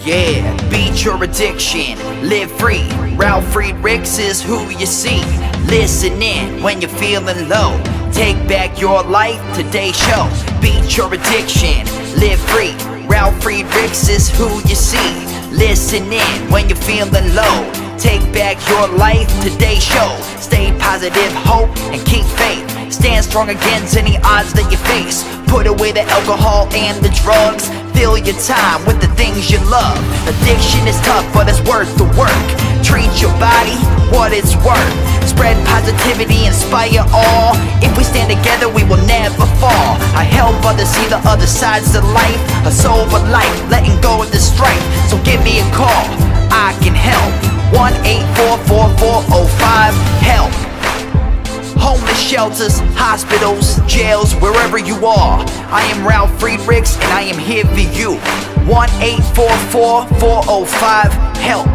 Yeah, beat your addiction, live free. Ralf Friedrichs is who you see. Listen in when you're feeling low. Take back your life, today's show. Beat your addiction, live free. Ralf Friedrichs is who you see. Listen in when you're feeling low. Take back your life, today's show. Stay positive, hope, and keep faith. Stand strong against any odds that you face. Put away the alcohol and the drugs. Fill your time with the things you love. Addiction is tough, but it's worth the work. Treat your body what it's worth. Spread positivity, inspire all. If we stand together, we will never fall. I help others see the other sides of life. A sober life, letting go of the strife. So give me a call, I can help. 1-844-4405-HELP. Homeless shelters, hospitals, jails, wherever you are. I am Ralf Friedrichs and I am here for you. 1-844-405-HELP.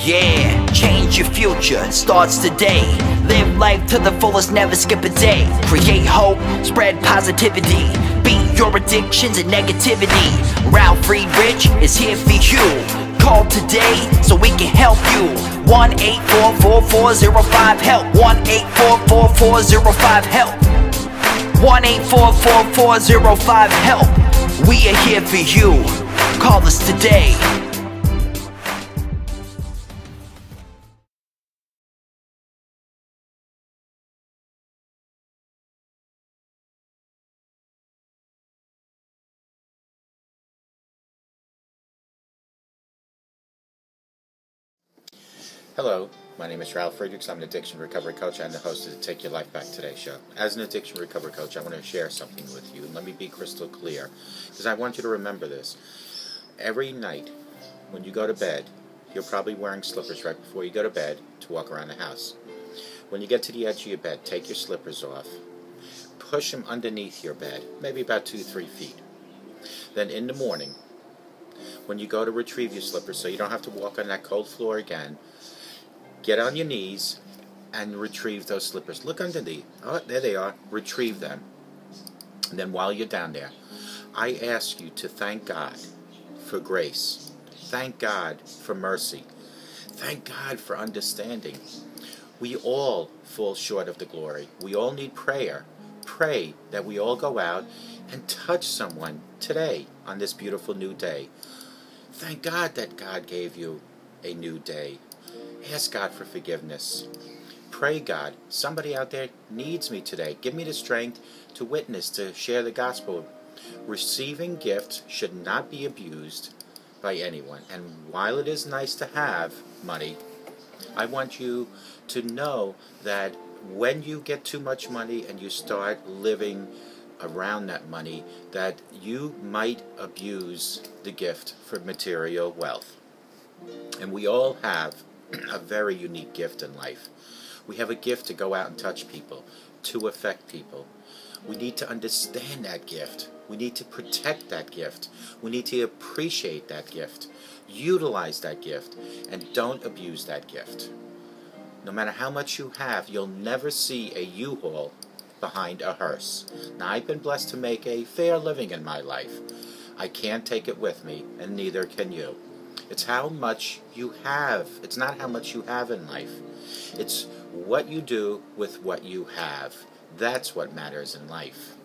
Yeah, change your future, starts today. Live life to the fullest, never skip a day. Create hope, spread positivity. Beat your addictions and negativity. Ralf Friedrichs is here for you. Call today so we can help you. 1-844-405-HELP. 1-844-405-HELP. 1-844-405-HELP. We are here for you. Call us today. Hello, my name is Ralf Friedrichs. I'm an addiction recovery coach and the host of the Take Your Life Back Today show. As an addiction recovery coach, I want to share something with you, and let me be crystal clear, because I want you to remember this. Every night when you go to bed, you're probably wearing slippers right before you go to bed to walk around the house. When you get to the edge of your bed, take your slippers off, push them underneath your bed, maybe about 2-3 feet. Then in the morning, when you go to retrieve your slippers so you don't have to walk on that cold floor again, get on your knees and retrieve those slippers. Look underneath. Oh, there they are. Retrieve them. And then while you're down there, I ask you to thank God for grace. Thank God for mercy. Thank God for understanding. We all fall short of the glory. We all need prayer. Pray that we all go out and touch someone today on this beautiful new day. Thank God that God gave you a new day. Ask God for forgiveness. Pray, God, somebody out there needs me today. Give me the strength to witness, to share the gospel. Receiving gifts should not be abused by anyone. And while it is nice to have money, I want you to know that when you get too much money and you start living around that money, that you might abuse the gift for material wealth. And we all have a very unique gift in life. We have a gift to go out and touch people, to affect people. We need to understand that gift. We need to protect that gift. We need to appreciate that gift. Utilize that gift, and don't abuse that gift. No matter how much you have, you'll never see a U-Haul behind a hearse. Now, I've been blessed to make a fair living in my life. I can't take it with me, and neither can you. It's how much you have. It's not how much you have in life. It's what you do with what you have. That's what matters in life.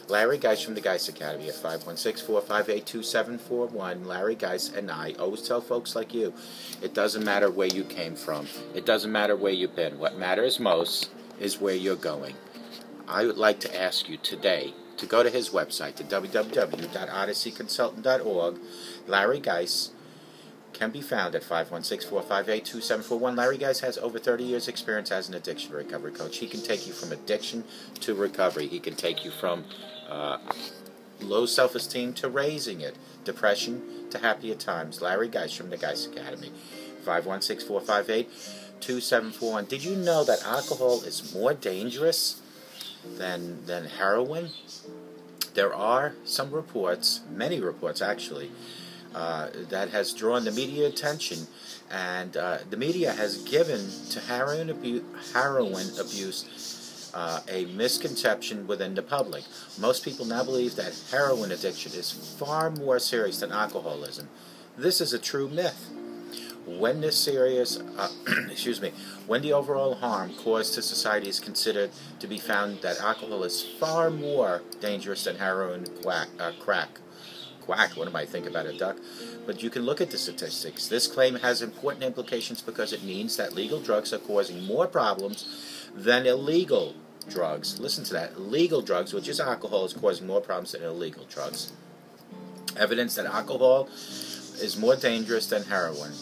Larry Geis from the Geis Academy at 516-458-2741. Larry Geis and I always tell folks like you, it doesn't matter where you came from. It doesn't matter where you've been. What matters most is where you're going. I would like to ask you today to go to his website, to www.odysseyconsultant.org. Larry Geis can be found at 516-458-2741. Larry Geis has over 30 years experience as an addiction recovery coach. He can take you from addiction to recovery. He can take you from low self-esteem to raising it, depression to happier times. Larry Geis from the Geis Academy, 516-458-2741. Did you know that alcohol is more dangerous than heroin? There are some reports, many reports actually, that has drawn the media attention, and the media has given to heroin abuse a misconception within the public. Most people now believe that heroin addiction is far more serious than alcoholism. This is a true myth. When this serious, when the overall harm caused to society is considered to be found that alcohol is far more dangerous than heroin, crack. What am I thinking about, a duck? But you can look at the statistics. This claim has important implications because it means that legal drugs are causing more problems than illegal drugs. Listen to that. Legal drugs, which is alcohol, is causing more problems than illegal drugs. Evidence that alcohol is more dangerous than heroin.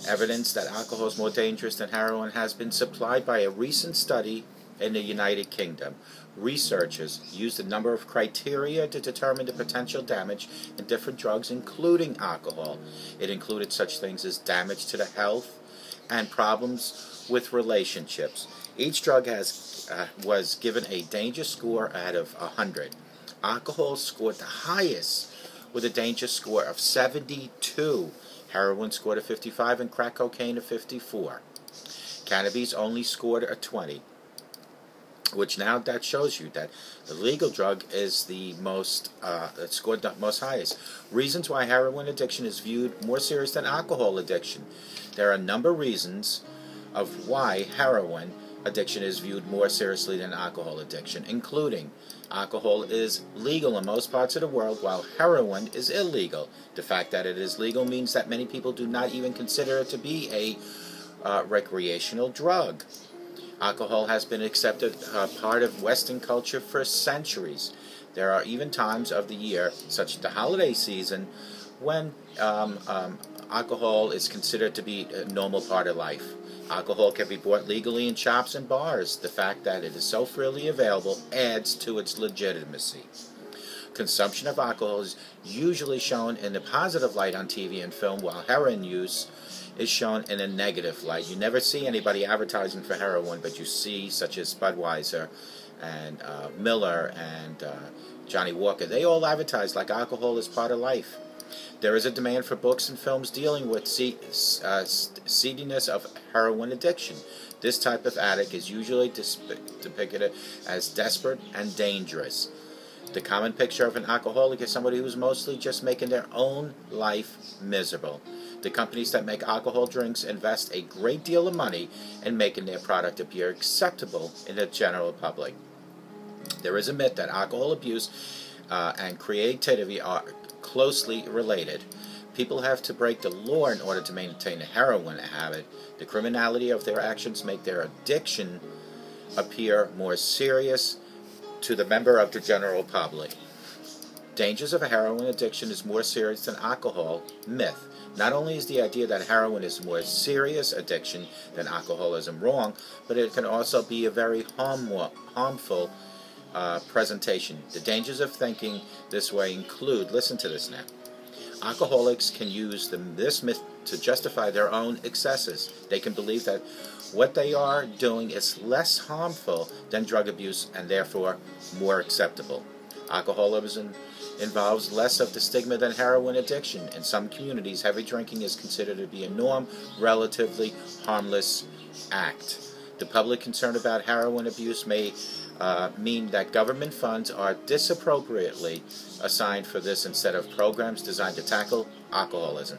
Evidence that alcohol is more dangerous than heroin has been supplied by a recent study in the United Kingdom. Researchers used a number of criteria to determine the potential damage in different drugs, including alcohol. It included such things as damage to the health and problems with relationships. Each drug was given a danger score out of 100. Alcohol scored the highest with a danger score of 72. Heroin scored a 55 and crack cocaine a 54. Cannabis only scored a 20, which now that shows you that the legal drug is the most, that scored the most highest. Reasons why heroin addiction is viewed more serious than alcohol addiction. There are a number of reasons of why heroin addiction is viewed more seriously than alcohol addiction, including alcohol is legal in most parts of the world while heroin is illegal. The fact that it is legal means that many people do not even consider it to be a recreational drug. Alcohol has been accepted part of Western culture for centuries. There are even times of the year, such as the holiday season, when alcohol is considered to be a normal part of life. Alcohol can be bought legally in shops and bars. The fact that it is so freely available adds to its legitimacy. Consumption of alcohol is usually shown in a positive light on TV and film, while heroin use is shown in a negative light. You never see anybody advertising for heroin, but you see such as Budweiser and Miller and Johnny Walker. They all advertise like alcohol is part of life. There is a demand for books and films dealing with seediness of heroin addiction. This type of addict is usually depicted as desperate and dangerous. The common picture of an alcoholic is somebody who's mostly just making their own life miserable. The companies that make alcohol drinks invest a great deal of money in making their product appear acceptable in the general public. There is a myth that alcohol abuse and creativity are closely related. People have to break the law in order to maintain a heroin habit. The criminality of their actions make their addiction appear more serious to the member of the general public. Dangers of a heroin addiction is more serious than alcohol. Myth. Not only is the idea that heroin is a more serious addiction than alcoholism wrong, but it can also be a very harmful presentation. The dangers of thinking this way include, listen to this now, alcoholics can use this myth to justify their own excesses. They can believe that what they are doing is less harmful than drug abuse and therefore more acceptable. Alcoholism involves less of the stigma than heroin addiction. In some communities, heavy drinking is considered to be a norm, relatively harmless act. The public concern about heroin abuse may mean that government funds are disappropriately assigned for this instead of programs designed to tackle alcoholism.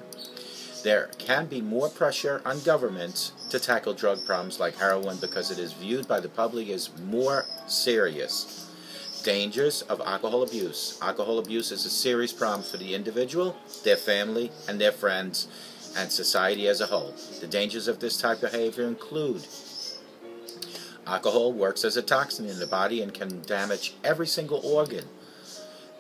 There can be more pressure on governments to tackle drug problems like heroin because it is viewed by the public as more serious. Dangers of alcohol abuse. Alcohol abuse is a serious problem for the individual, their family, and their friends, and society as a whole. The dangers of this type of behavior include alcohol works as a toxin in the body and can damage every single organ.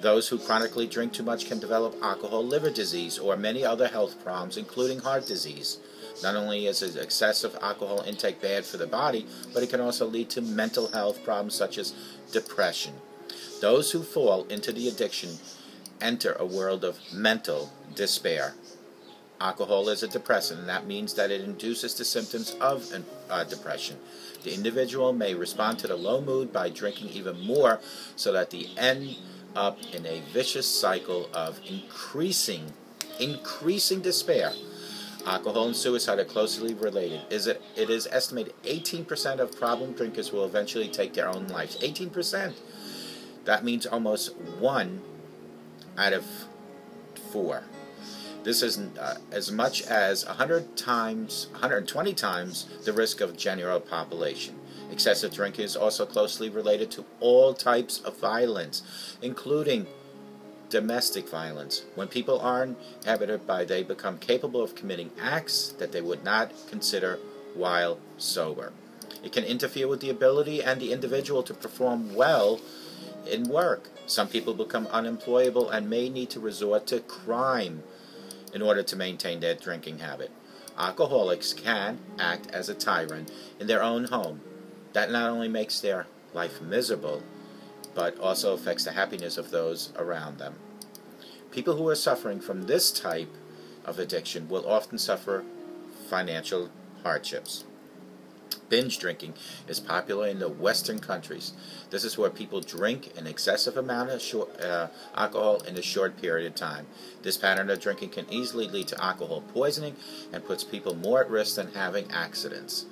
Those who chronically drink too much can develop alcohol liver disease or many other health problems, including heart disease. Not only is excessive alcohol intake bad for the body, but it can also lead to mental health problems such as depression. Those who fall into the addiction enter a world of mental despair. Alcohol is a depressant, and that means that it induces the symptoms of depression. The individual may respond to the low mood by drinking even more, so that they end up in a vicious cycle of increasing despair. Alcohol and suicide are closely related. It is estimated 18% of problem drinkers will eventually take their own lives. 18%. That means almost 1 out of 4. This is as much as 120 times the risk of general population. Excessive drinking is also closely related to all types of violence, including domestic violence. When people are inhabited by, they become capable of committing acts that they would not consider while sober. It can interfere with the ability and the individual to perform well in work. Some people become unemployable and may need to resort to crime in order to maintain their drinking habit. Alcoholics can act as a tyrant in their own home. That not only makes their life miserable, but also affects the happiness of those around them. People who are suffering from this type of addiction will often suffer financial hardships. Binge drinking is popular in the Western countries. This is where people drink an excessive amount of alcohol in a short period of time. This pattern of drinking can easily lead to alcohol poisoning and puts people more at risk than having accidents.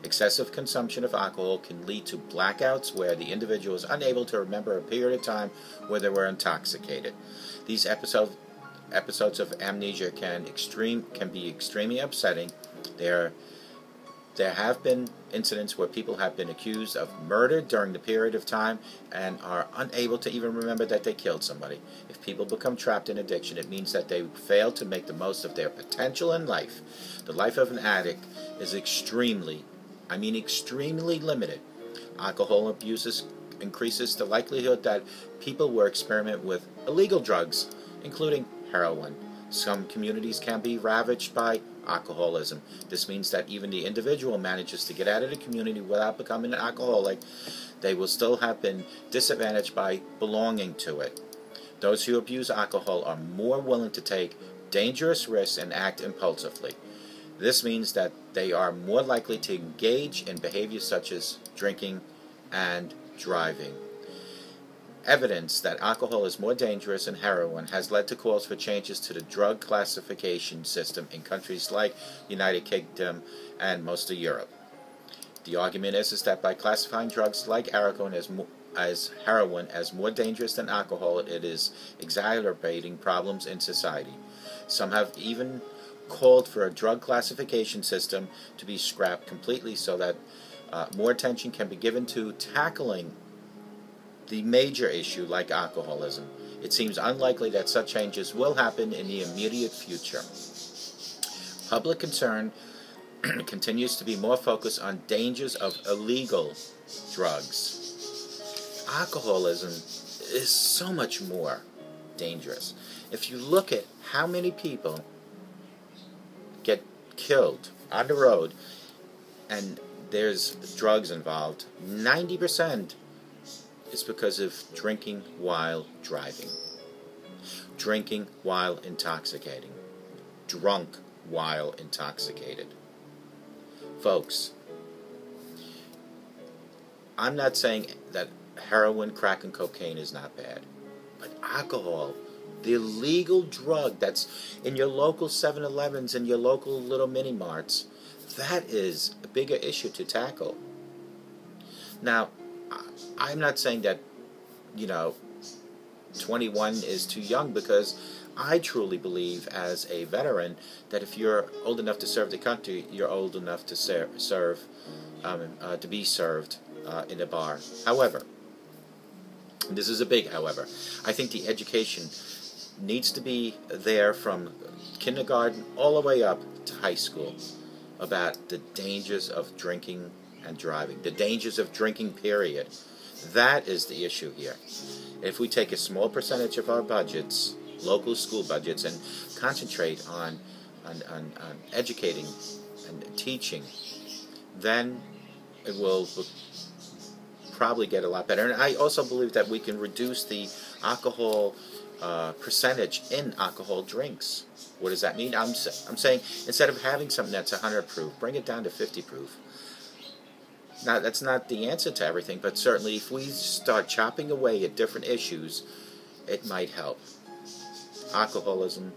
Excessive consumption of alcohol can lead to blackouts where the individual is unable to remember a period of time where they were intoxicated. These episodes of amnesia can be extremely upsetting. There have been incidents where people have been accused of murder during the period of time and are unable to even remember that they killed somebody. If people become trapped in addiction, it means that they fail to make the most of their potential in life. The life of an addict is extremely limited. Alcohol abuse increases the likelihood that people will experiment with illegal drugs, including heroin. Some communities can be ravaged by alcoholism. This means that even the individual manages to get out of the community without becoming an alcoholic, they will still have been disadvantaged by belonging to it. Those who abuse alcohol are more willing to take dangerous risks and act impulsively. This means that they are more likely to engage in behaviors such as drinking and driving. Evidence that alcohol is more dangerous than heroin has led to calls for changes to the drug classification system in countries like the United Kingdom and most of Europe. The argument is that by classifying drugs like heroin as more dangerous than alcohol, it is exacerbating problems in society. Some have even called for a drug classification system to be scrapped completely so that more attention can be given to tackling the major issue like alcoholism. It seems unlikely that such changes will happen in the immediate future. Public concern continues to be more focused on dangers of illegal drugs. Alcoholism is so much more dangerous. If you look at how many people get killed on the road and there's drugs involved, 90% is because of drinking while driving, drinking while intoxicating, drunk while intoxicated. Folks, I'm not saying that heroin, crack, and cocaine is not bad, but alcohol, the illegal drug that's in your local 7-Elevens and your local little mini-marts, that is a bigger issue to tackle. Now, I'm not saying that, 21 is too young, because I truly believe as a veteran that if you're old enough to serve the country, you're old enough to be served in a bar. However, this is a big however, I think the education needs to be there from kindergarten all the way up to high school about the dangers of drinking and driving, the dangers of drinking, period. That is the issue here. If we take a small percentage of our budgets, local school budgets, and concentrate on educating and teaching, then it will probably get a lot better. And I also believe that we can reduce the alcohol percentage in alcohol drinks. What does that mean? I'm saying instead of having something that's 100 proof, bring it down to 50 proof. Now, that's not the answer to everything, but certainly if we start chopping away at different issues, it might help. Alcoholism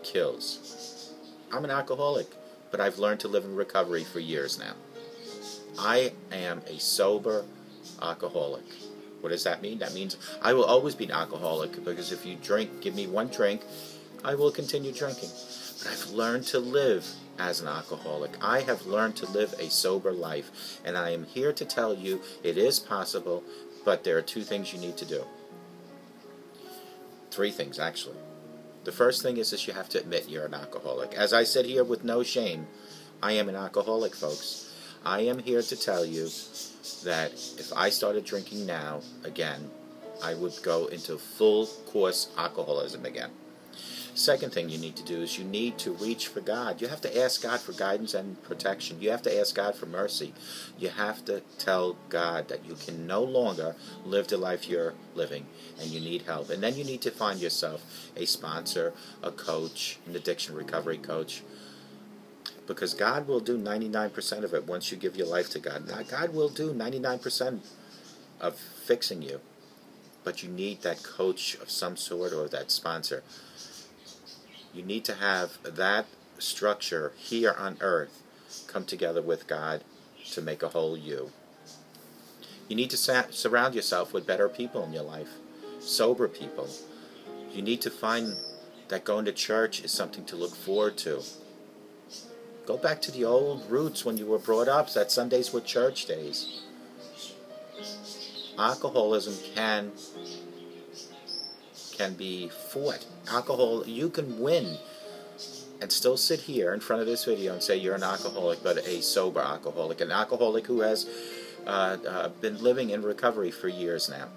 kills. I'm an alcoholic, but I've learned to live in recovery for years now. I am a sober alcoholic. What does that mean? That means I will always be an alcoholic, because if you give me one drink, I will continue drinking. But I've learned to live as an alcoholic. I have learned to live a sober life, and I am here to tell you it is possible, but there are 2 things you need to do. 3 things, actually. The first thing is you have to admit you're an alcoholic. As I said here with no shame, I am an alcoholic, folks. I am here to tell you that if I started drinking now, again, I would go into full course alcoholism again. Second thing you need to do is you need to reach for God. You have to ask God for guidance and protection. You have to ask God for mercy. You have to tell God that you can no longer live the life you're living and you need help. And then you need to find yourself a sponsor, a coach, an addiction recovery coach. because God will do 99% of it once you give your life to God. Now, God will do 99% of fixing you, but you need that coach of some sort or that sponsor. You need to have that structure here on earth come together with God to make a whole you. You need to surround yourself with better people in your life, sober people. You need to find that going to church is something to look forward to. Go back to the old roots when you were brought up, that Sundays were church days. Alcoholism can be fought. Alcohol, you can win and still sit here in front of this video and say you're an alcoholic, but a sober alcoholic, an alcoholic who has been living in recovery for years now.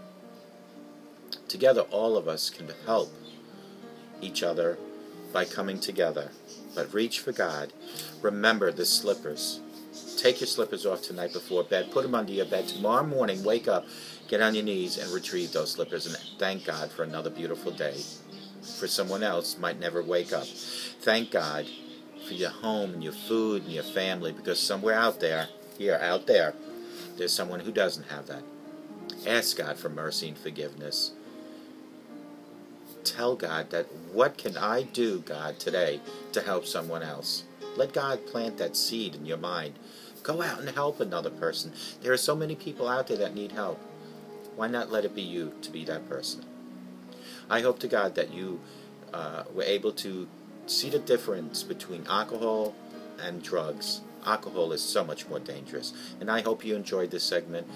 Together, all of us can help each other by coming together. But reach for God. Remember the slippers. Take your slippers off tonight before bed. Put them under your bed. Tomorrow morning, wake up, get on your knees, and retrieve those slippers. And thank God for another beautiful day. For someone else might never wake up. Thank God for your home and your food and your family, because somewhere out there, there's someone who doesn't have that. Ask God for mercy and forgiveness. Tell God that, what can I do, God, today to help someone else? Let God plant that seed in your mind. Go out and help another person. There are so many people out there that need help. Why not let it be you to be that person? I hope to God that you were able to see the difference between alcohol and drugs. Alcohol is so much more dangerous. And I hope you enjoyed this segment.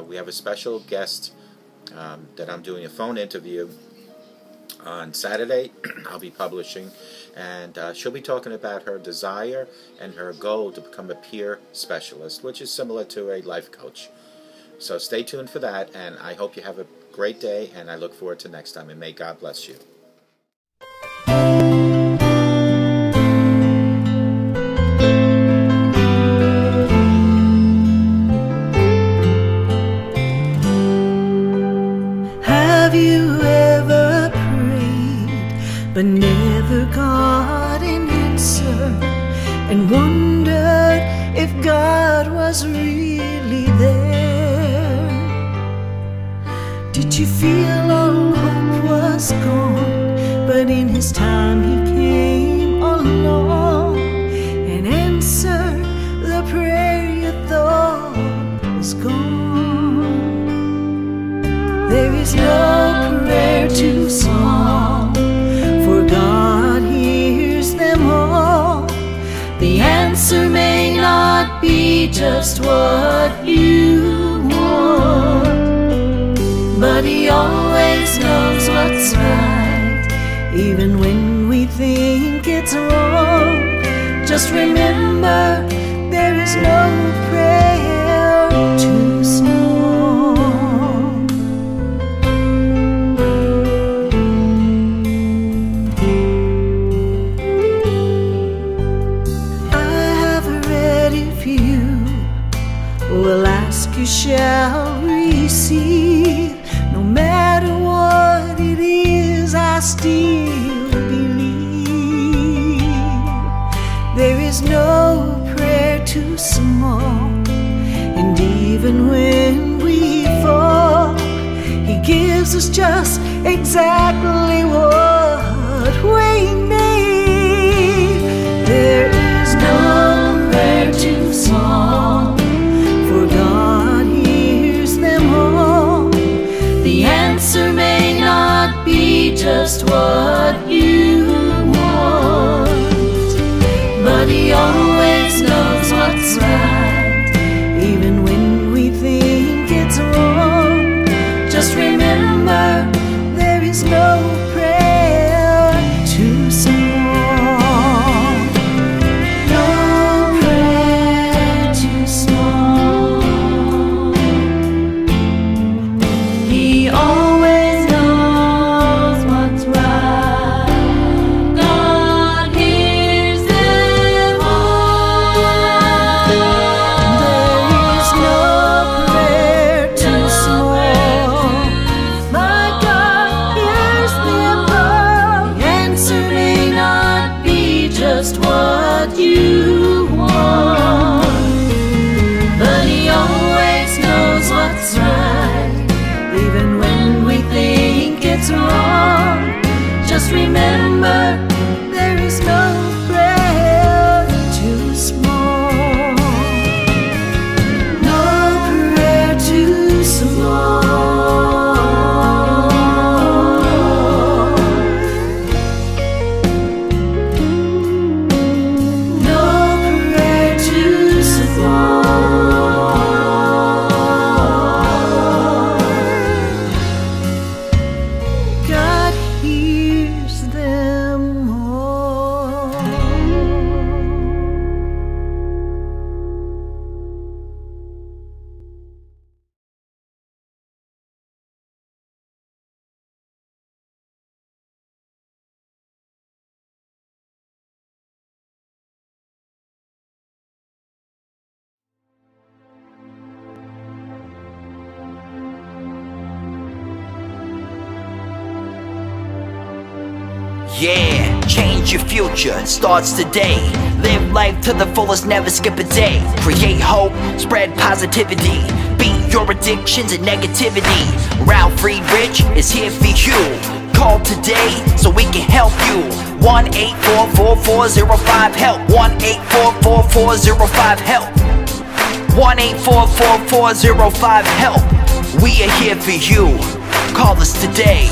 We have a special guest that I'm doing a phone interview on Saturday. I'll be publishing, and she'll be talking about her desire and her goal to become a peer specialist, which is similar to a life coach. So stay tuned for that, and I hope you have a great day, and I look forward to next time, and may God bless you. Have you ever prayed but never got an answer, and wondered if God was really there? Did you feel all hope was gone, but in His time He came along and answered the prayer you thought was gone? There is no prayer too small, for God hears them all. The answer may not be just what you want, but He always knows what's right, even when we think it's wrong. Just remember, there is no prayer too small. Will ask, you shall receive. No matter what it is, I still believe. There is no prayer too small, and even when we fall, He gives us just exactly what we need. There is no prayer too small, for God hears them all. The answer may not be just what you want, but He always knows what's right, even when we think it's wrong. Just remember, there is no prayer too small. No prayer too small. He always knows what's right. Yeah, change your future, it starts today. Live life to the fullest, never skip a day. Create hope, spread positivity. Beat your addictions and negativity. Ralf Friedrichs is here for you. Call today so we can help you. 1-844-405-HELP. 1-844-405-HELP. 1-844-405-HELP. We are here for you. Call us today.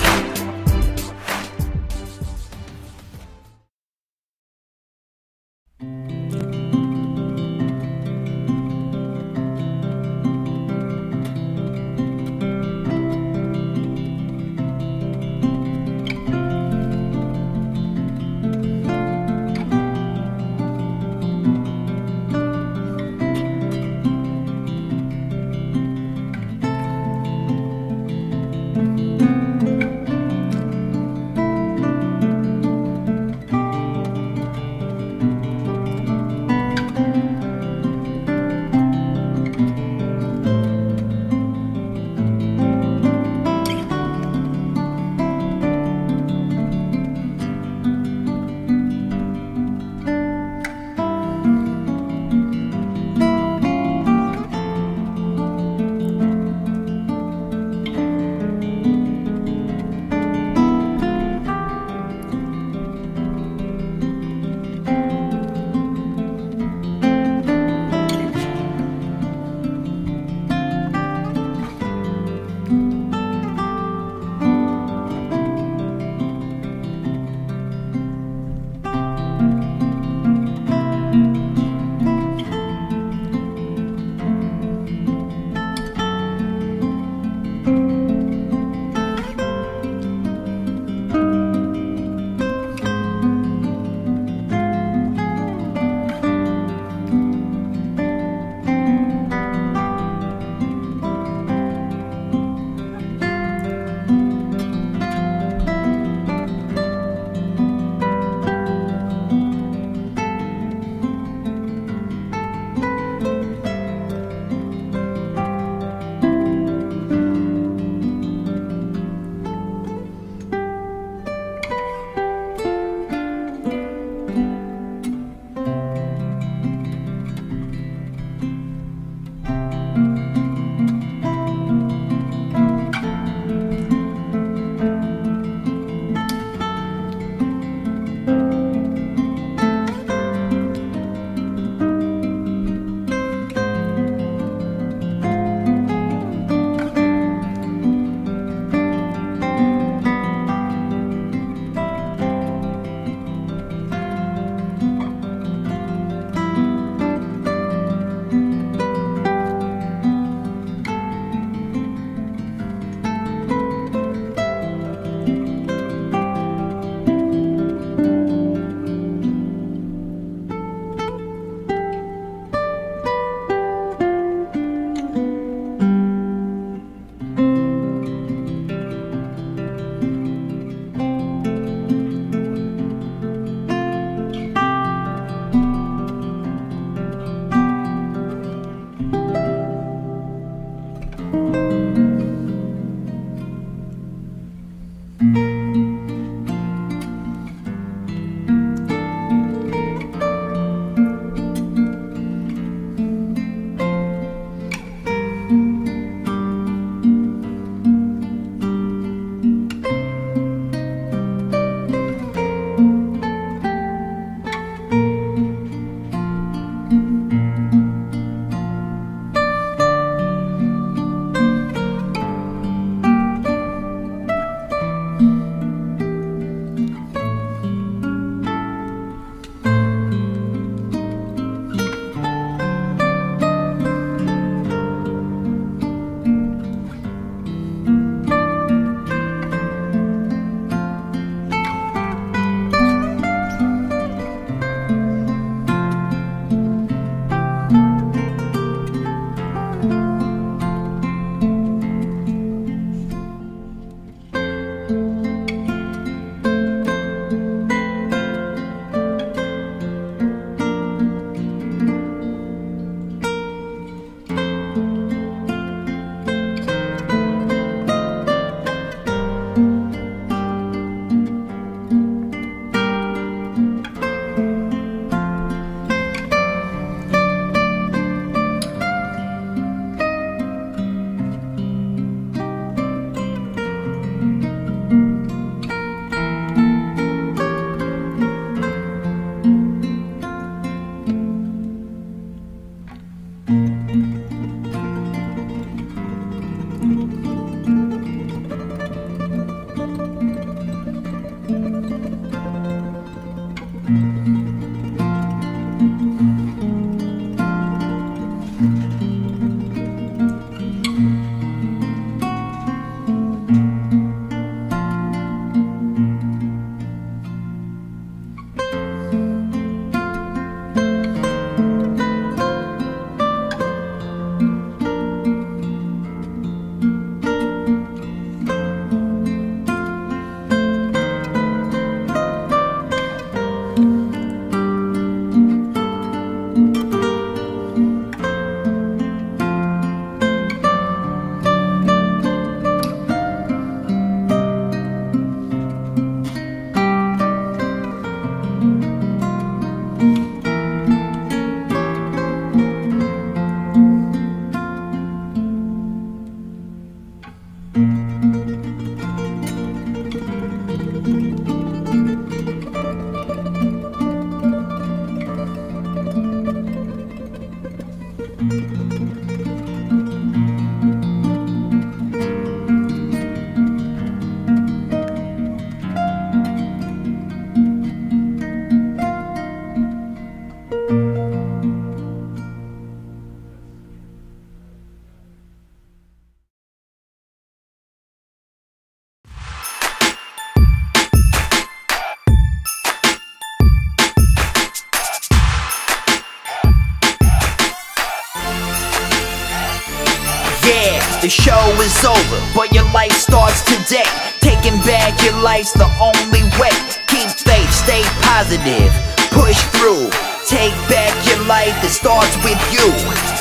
The show is over, but your life starts today. Taking back your life's the only way. Keep faith, stay positive, push through. Take back your life, it starts with you.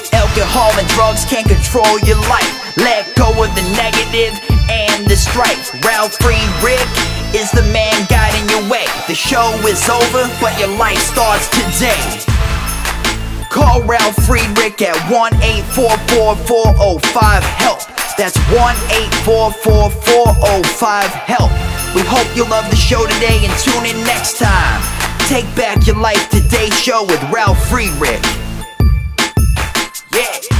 Alcohol and drugs can't control your life. Let go of the negative and the strife. Ralf Friedrichs is the man guiding your way. The show is over, but your life starts today. Call Ralf Friedrichs at 1-844-405-HELP. That's 1-844-405-HELP. We hope you love the show today and tune in next time. Take back your life today show with Ralf Friedrichs. Yeah.